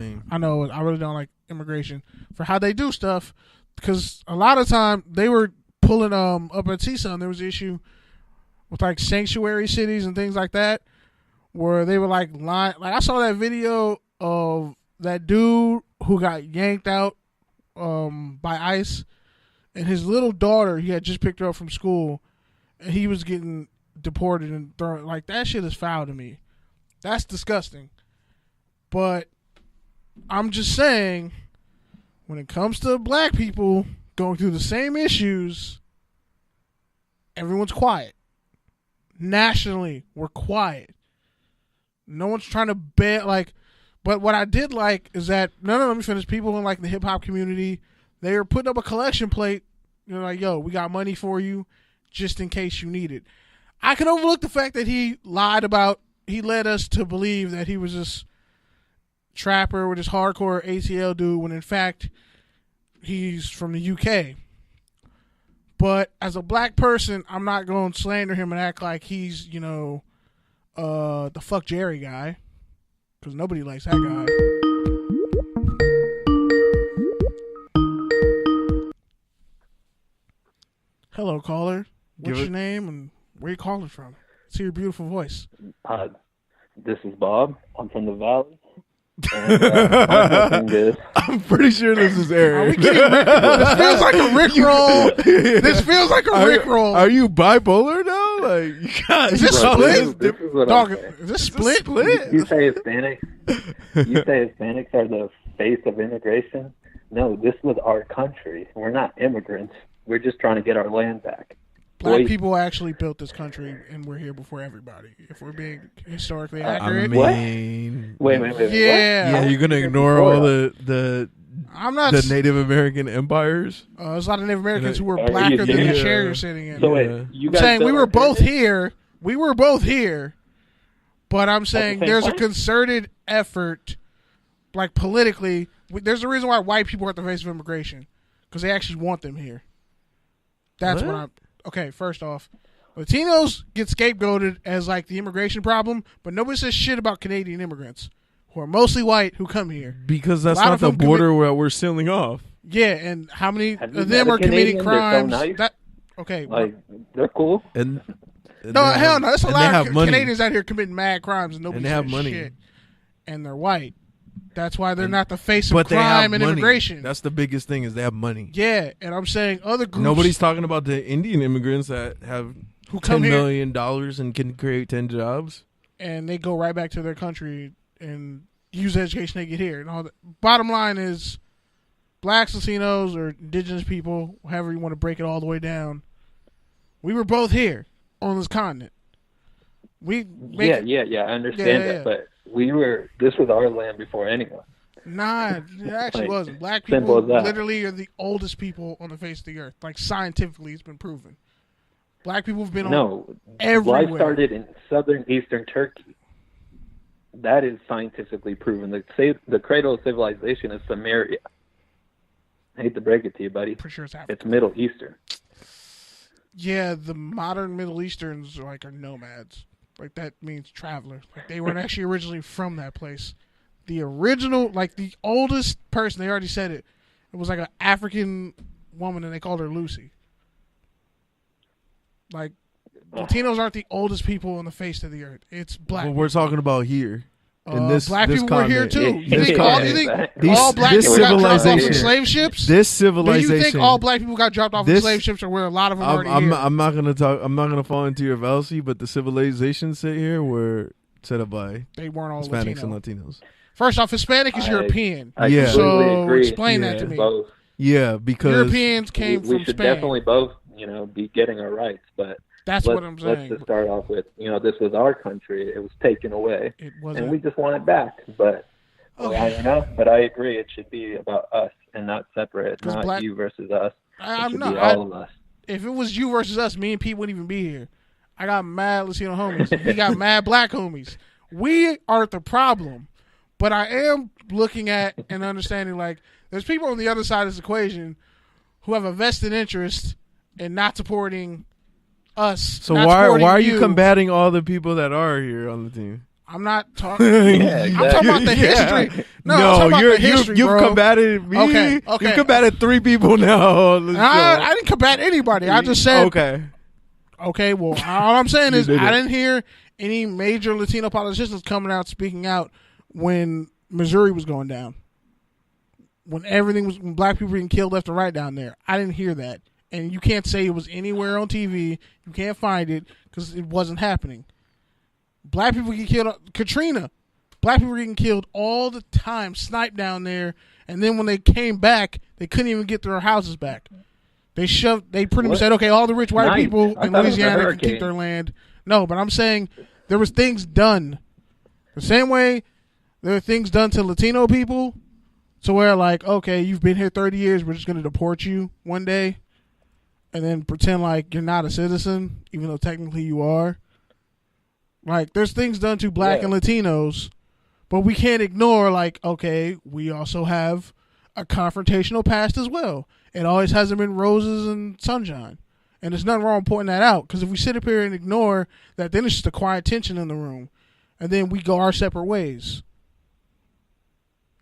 I know I really don't like immigration for how they do stuff, because a lot of time they were pulling up at CSUN. There was an issue with like sanctuary cities and things like that, where they were like lying. Like I saw that video of that dude who got yanked out by ICE, and his little daughter, he had just picked her up from school, and he was getting deported and thrown. Like that shit is foul to me. That's disgusting. But I'm just saying, when it comes to black people going through the same issues, everyone's quiet. Nationally, we're quiet. No one's trying to bet like. But what I did like is that let me finish. People in like the hip hop community, they were putting up a collection plate. You know, like, yo, we got money for you, just in case you need it. I can overlook the fact that he lied about. He led us to believe that he was this trapper with this hardcore ATL dude, when in fact he's from the UK. But as a black person, I'm not going to slander him and act like he's, the fuck Jerry guy, because nobody likes that guy. Hello, caller. What's your name and where you calling from? Let's hear your beautiful voice. This is Bob. I'm from the Valley. And, I'm pretty sure this is Aaron. This feels like a Rickroll. This feels like a Rickroll. Are you bipolar now? Like, you got, is this split? Dog, is this split? You say Hispanics? You say Hispanics are the face of immigration? No, this was our country. We're not immigrants. We're just trying to get our land back. Black people actually built this country, and we're here before everybody. If we're being historically accurate, Wait. Yeah, you're gonna ignore all the Native American empires. There's a lot of Native Americans who were blacker than the chair you're sitting in. So wait, I'm saying we were both here. We were both here, but I'm saying there's a concerted effort, like politically. There's a reason why white people are at the face of immigration, because they actually want them here. That's what I'm. Okay, first off, Latinos get scapegoated as like the immigration problem, but nobody says shit about Canadian immigrants who are mostly white who come here. Because that's not the border where we're sealing off. Yeah, and how many of them are committing crimes? So nice. Okay, they're cool. And no, hell no. There's a lot of money. Canadians out here committing mad crimes, and nobody they have says money. shit. And they're white. That's why they're not the face of crime and immigration. That's the biggest thing, is they have money. Yeah, and I'm saying other groups. Nobody's talking about the Indian immigrants that have $10 million and can create 10 jobs. And they go right back to their country and use the education they get here. And all that. Bottom line is, blacks, Latinos, or indigenous people, however you want to break it all the way down, we were both here on this continent. I understand that, but this was our land before anyone. Nah, it actually wasn't. Black people literally are the oldest people on the face of the earth. Like, scientifically, it's been proven. Black people have been on everywhere. Life started in southern eastern Turkey. That is scientifically proven. The cradle of civilization is Samaria. I hate to break it to you, buddy. For sure it's Africa. It's Middle Eastern. Yeah, the modern Middle Easterns are nomads. Like, that means travelers. Like, they weren't actually originally from that place. The original, like, the oldest person, they already said it, it was like an African woman, and they called her Lucy. Like, Latinos aren't the oldest people on the face of the earth. It's black. Well, we're talking about here. Black people were here too. You think all black people got dropped off of slave ships? This civilization. Do you think all black people got dropped off of slave ships, or were a lot of them already here? I'm not gonna fall into your fallacy, but the civilizations sit here were set up by they weren't all Hispanics Latino. and Latinos. First off, Hispanic is European. So agree. Explain that to me. Both. Yeah, because Europeans came from Spain. We should definitely both, be getting our rights, but. That's what I'm saying. Let's just start off with, this was our country. It was taken away. It wasn't. And we just want it back. But but I agree. It should be about us and not separate. Not you versus us. I'm not. All of us. If it was you versus us, me and Pete wouldn't even be here. I got mad Latino homies. He got mad black homies. We aren't the problem. But I am looking at and understanding, like, there's people on the other side of this equation who have a vested interest in not supporting us. So why are you combating all the people that are here on the team? I'm not talking. Yeah, exactly. I'm talking about the history. No, I'm talking about the history, you've bro. combated me. Okay. You've combated 3 people now. I didn't combat anybody. I just said. Okay. Well, all I'm saying is I didn't hear any major Latino politicians coming out speaking out when Missouri was going down. When black people were getting killed left and right down there. I didn't hear that. And you can't say it was anywhere on TV. You can't find it because it wasn't happening. Black people get killed. Katrina. Black people were getting killed all the time, sniped down there. And then when they came back, they couldn't even get their houses back. They pretty much said, okay, all the rich white people in Louisiana can keep their land. No, but I'm saying there was things done. The same way there are things done to Latino people. So where like, okay, you've been here 30 years, we're just going to deport you one day and then pretend like you're not a citizen, even though technically you are. Like, there's things done to black and Latinos, but we can't ignore, like, okay, we also have a confrontational past as well. It always hasn't been roses and sunshine. And there's nothing wrong with pointing that out, because if we sit up here and ignore that, then it's just a quiet tension in the room, and then we go our separate ways.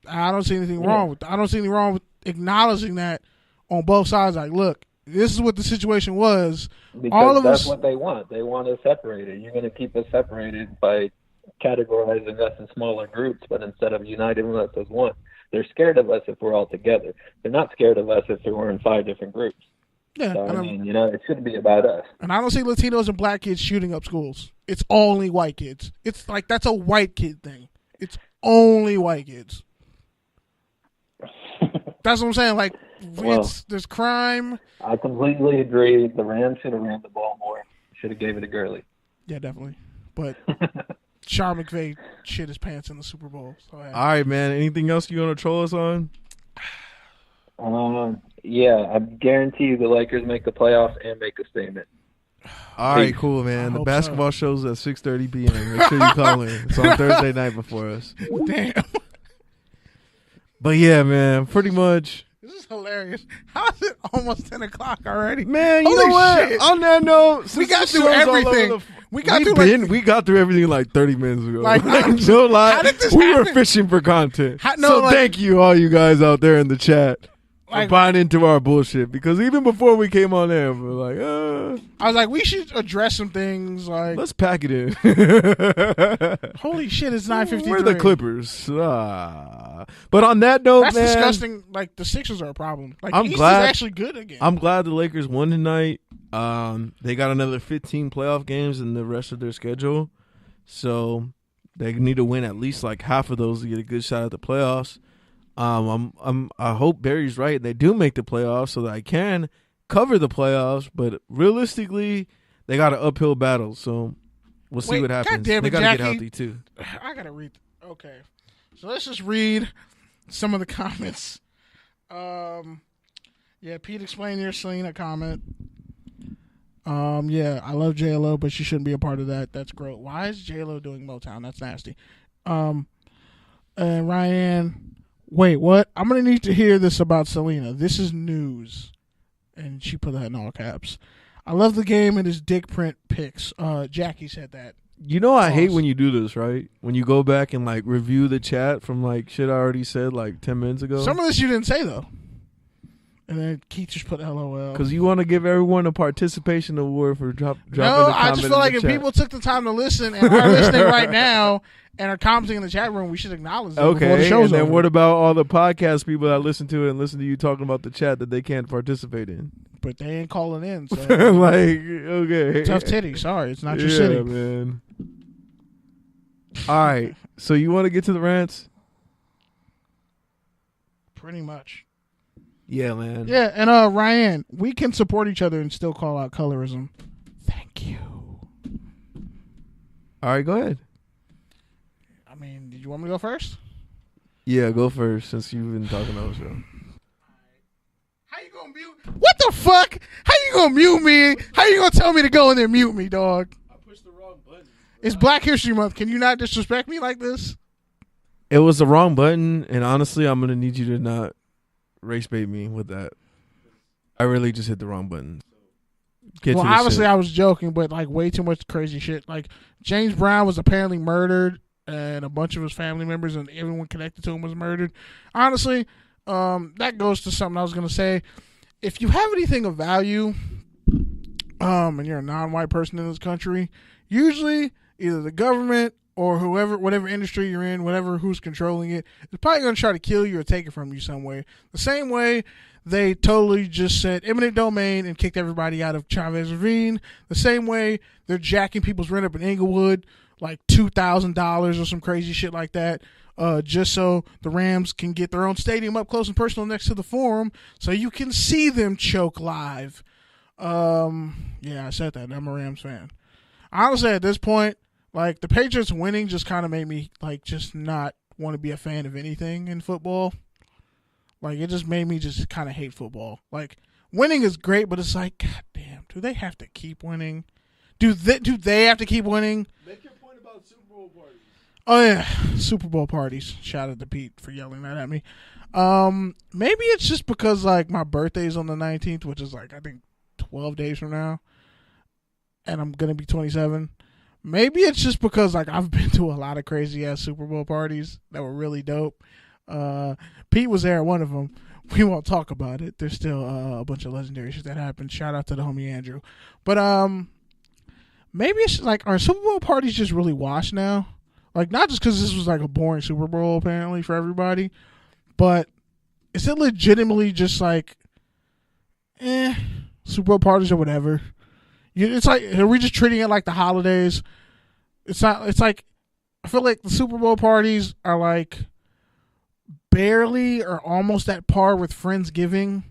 I don't see anything wrong with that. I don't see anything wrong with acknowledging that on both sides. Like, look, this is what the situation was. Because all of that's us, what they want. They want us separated. You're going to keep us separated by categorizing us in smaller groups, but instead of uniting us as one. They're scared of us if we're all together. They're not scared of us if we're in 5 different groups. Yeah, so, I mean, it shouldn't be about us. And I don't see Latinos and black kids shooting up schools. It's only white kids. It's like, that's a white kid thing. It's only white kids. That's what I'm saying. Like, there's crime. I completely agree. The Rams should have ran the ball more. Should have gave it to Gurley. Yeah, definitely. But Sean McVay shit his pants in the Super Bowl. So, all right, man. Anything else you want to troll us on? Yeah, I guarantee you the Lakers make the playoffs and make a statement. All right, cool, man. The basketball show's at 6:30 p.m. Make sure you call in. It's on Thursday night before us. Damn. But yeah, man, pretty much. This is hilarious. How is it almost 10 o'clock already? Man, you know what? Shit. On that note, we got through everything. We got through everything like 30 minutes ago. Like, no lie. How did this we happen? were fishing for content. Thank you, all you guys out there in the chat. Like, buying into our bullshit, because even before we came on air, we were like, I was like, we should address some things. Like, let's pack it in. Holy shit, it's 9:53. We're the Clippers. But on that note, that's man, disgusting. Like, the Sixers are a problem. Like, I'm East glad is actually good again. I'm glad the Lakers won tonight. They got another 15 playoff games in the rest of their schedule, so they need to win at least like half of those to get a good shot at the playoffs. I hope Barry's right. They do make the playoffs so that I can cover the playoffs, but realistically, they got an uphill battle. So we'll see what happens. They got to get healthy too. I gotta read. Okay, so let's just read some of the comments. Yeah, Pete, explain your Selena comment. Yeah, I love J-Lo, but she shouldn't be a part of that. That's gross. Why is J-Lo doing Motown? That's nasty. And Ryan. Wait, what? I'm going to need to hear this about Selena. This is news. And she put that in all caps. I love the game and his dick print pics. Jackie said that. You know I hate when you do this, right? When you go back and like review the chat from like shit I already said like 10 minutes ago. Some of this you didn't say, though. And then Keith just put LOL. Because you want to give everyone a participation award for dropping the comment. No, I just feel like if people took the time to listen and are listening right now and are commenting in the chat room, we should acknowledge them before the show's and then over. what about all the podcast people that listen to it and listen to you talking about the chat that they can't participate in? But they ain't calling in. So. Like, okay. Tough titty. Sorry, it's not your city. Yeah, man. All right. So you want to get to the rants? Pretty much. Yeah, man. Yeah, and Ryan, we can support each other and still call out colorism. Thank you. All right, go ahead. I mean, did you want me to go first? Yeah, go first since you've been talking about the show. How you gonna mute? What the fuck? How you gonna mute me? How you gonna tell me to go in there and mute me, dog? I pushed the wrong button. It's Black History Month. Can you not disrespect me like this? It was the wrong button, and honestly, I'm gonna need you to not race bait me with that. I really just hit the wrong button. Well, obviously I was joking, but like way too much crazy shit. Like James Brown was apparently murdered and a bunch of his family members and everyone connected to him was murdered. Honestly, that goes to something I was going to say. If you have anything of value, and you're a non-white person in this country, usually either the government or whoever, whatever industry you're in, who's controlling it, is probably going to try to kill you or take it from you some way. The same way they totally just said eminent domain and kicked everybody out of Chavez Ravine. The same way they're jacking people's rent up in Inglewood, like $2,000 or some crazy shit like that, just so the Rams can get their own stadium up close and personal next to the Forum, so you can see them choke live. Yeah, I said that. I'm a Rams fan. Honestly, at this point, like, the Patriots winning just kind of made me, like, just not want to be a fan of anything in football. Like, it just made me just kind of hate football. Like, winning is great, but it's like, God damn, do they have to keep winning? Do they have to keep winning? Make your point about Super Bowl parties. Oh, yeah. Super Bowl parties. Shout out to Pete for yelling that at me. Maybe it's just because, like, my birthday's on the 19th, which is, like, I think 12 days from now. And I'm going to be 27. Maybe it's just because, like, I've been to a lot of crazy-ass Super Bowl parties that were really dope. Pete was there at one of them. We won't talk about it. There's still a bunch of legendary shit that happened. Shout out to the homie Andrew. But maybe it's like, are Super Bowl parties just really washed now? Like, not just because this was like a boring Super Bowl apparently for everybody, but is it legitimately just like, Super Bowl parties or whatever? It's like, are we just treating it like the holidays? It's not. It's like, I feel like the Super Bowl parties are like barely or almost at par with Friendsgiving.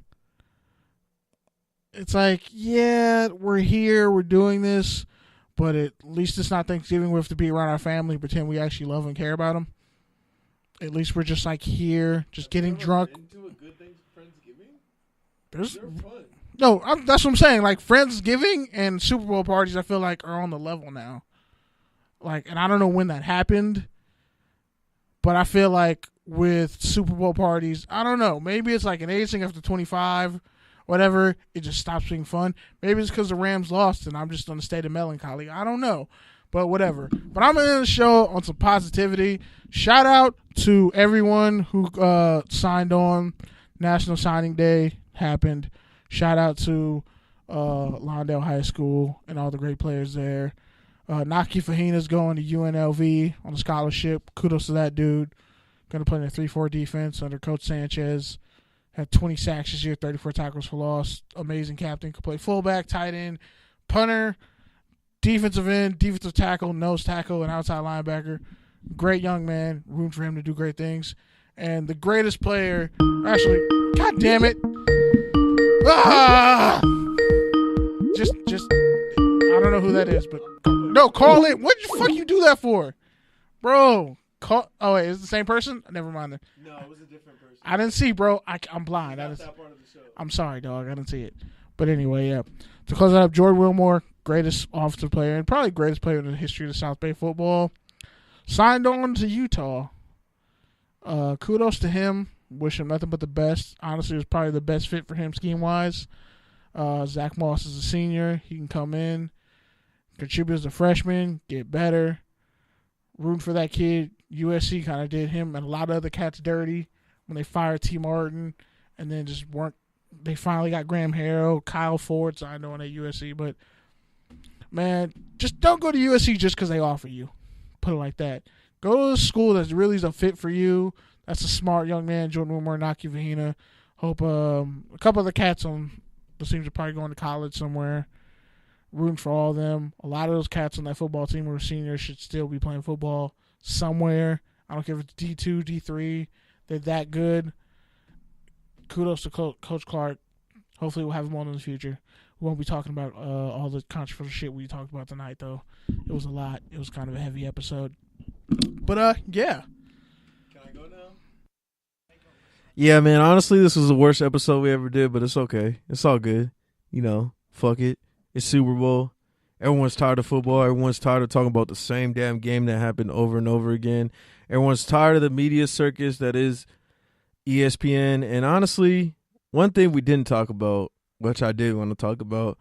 It's like, yeah, we're here, we're doing this, but at least it's not Thanksgiving. We have to be around our family, pretend we actually love and care about them. At least we're just like here, just getting drunk. Into a good thing for Friendsgiving? They're fun. No, that's what I'm saying. Like, Friendsgiving and Super Bowl parties, I feel like, are on the level now. Like, and I don't know when that happened, but I feel like with Super Bowl parties, I don't know. Maybe it's like an age thing after 25, whatever. It just stops being fun. Maybe it's because the Rams lost and I'm just in a state of melancholy. I don't know, but whatever. But I'm going to end the show on some positivity. Shout out to everyone who signed on. National Signing Day happened. Shout out to Lawndale High School and all the great players there. Naki Fahina's going to UNLV on a scholarship. Kudos to that dude. Going to play in a 3-4 defense under Coach Sanchez. Had 20 sacks this year, 34 tackles for loss. Amazing captain. Could play fullback, tight end, punter, defensive end, defensive tackle, nose tackle, and outside linebacker. Great young man. Room for him to do great things. And the greatest player, actually, God damn it. Ah! Just, I don't know who that is, but no, call it. What the fuck you do that for, bro? Oh wait, is it the same person? Never mind. No, it was a different person. I didn't see, bro. I'm blind. That part of the show. I'm sorry, dog. I didn't see it. But anyway, yeah. To close that up, Jordan Wilmore, greatest offensive player and probably greatest player in the history of South Bay football, signed on to Utah. Kudos to him. Wish him nothing but the best. Honestly, it was probably the best fit for him scheme-wise. Zach Moss is a senior. He can come in, contribute as a freshman, get better. Rooting for that kid. USC kind of did him and a lot of other cats dirty when they fired T. Martin and then just weren't. They finally got Graham Harrell, Kyle Ford signed on at USC. But, man, just don't go to USC just because they offer you. Put it like that. Go to a school that's really a fit for you. That's a smart young man, Jordan Wilmore, Naki Vahina. Hope a couple of the cats on the teams are probably going to college somewhere. Rooting for all of them. A lot of those cats on that football team who are seniors should still be playing football somewhere. I don't care if it's D2, D3. They're that good. Kudos to Coach Clark. Hopefully we'll have him on in the future. We won't be talking about all the controversial shit we talked about tonight, though. It was a lot. It was kind of a heavy episode. But, yeah. Yeah, man, honestly, this was the worst episode we ever did, but it's okay. It's all good. You know, fuck it. It's Super Bowl. Everyone's tired of football. Everyone's tired of talking about the same damn game that happened over and over again. Everyone's tired of the media circus that is ESPN. And honestly, one thing we didn't talk about, which I did want to talk about,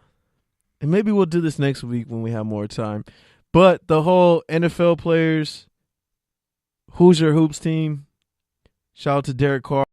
and maybe we'll do this next week when we have more time, but the whole NFL players Hoosier Hoops team. Shout out to Derek Carr.